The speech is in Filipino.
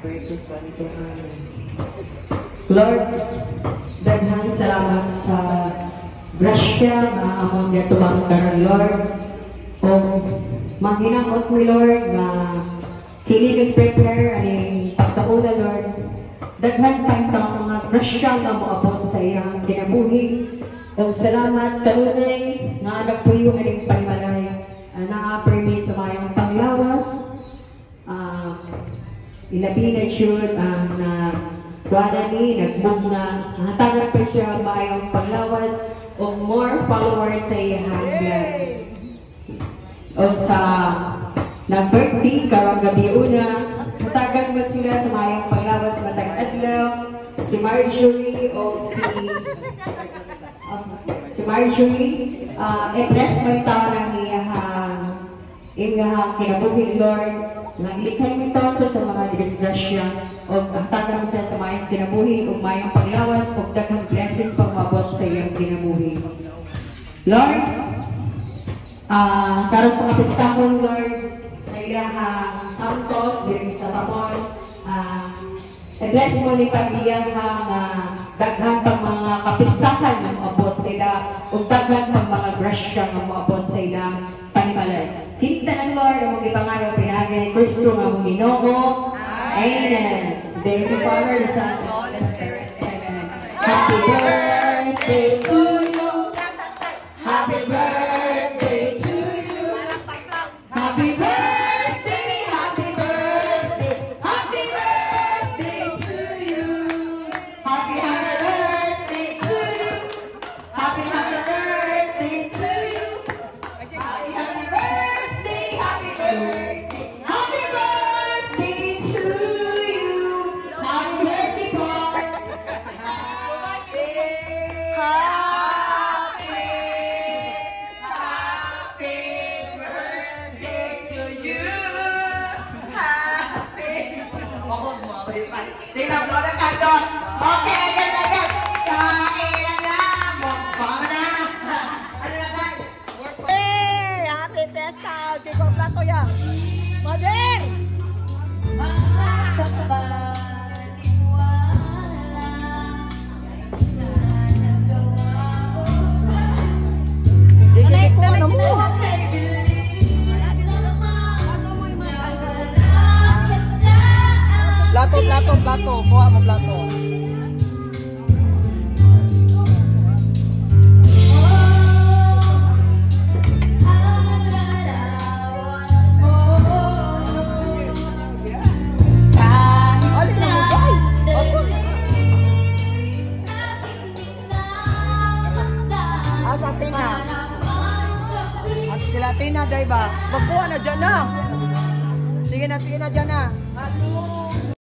Spiritus Santo. Amen. Lord, daghang salamat sa grasya nga among gatulang karon, Lord. O manghinamot mi, Lord, nga kini prepare aning pagtuon, Lord. Daghan pa itong mga grasya nga moabot sa iyang kinabuhi. O salamat kanunay nga nagpuyo aning panimalay. Na-permit sa mayong panglawas. Ilabi na jud ang wala ni nagmong na hatagan pa siya mayong panglawas o more followers sa iyang vlog. O sa nag-birthday karong gabi una, hatagan mo sila sa mayong panglawas matag adlaw, si Marjorie o si Marjorie, i-bless mo ito ng iyahang kinabuhi, Lord. Naglikay mo ito sa mga disgrasya o hatagan mo siya sa mayang kinabuhi o mayang panglawas o daghang blessing pang mabot sa iyang kinabuhi. Lord, karon sa kapistahon, Lord, sa iyahang Santos, diri sa Tapon, i-bless mo ni pag-iyahang daghan pang mga kapistahan na maabot sa ila o daghan pang mga grasya na maabot sa ila panimalay. Hinigtanan, Lord, ang mga ipangayo pinagi ni Kristo nga mong Ginoo. Amen. Thank you, Father, the Son, and the Holy Spirit. Amen. Happy birthday to you. Happy birthday to you. Happy birthday, happy birthday, happy birthday to you. Happy birthday to you. Happy birthday to you. Happy birthday, happy birthday. Happy birthday to you. Happy birthday, God. Happy birthday to you. Happy. Tingnan mo na kayo. Okay, agad. Kailan na. Mukbang na. Ano na tayo? Hey, happy fiesta! Di ko plato yan. Mother! Dikit ko na mo. Plato. Kuha mo plato. Tina, day ba? Magkuha na dyan na. Sige na dyan na.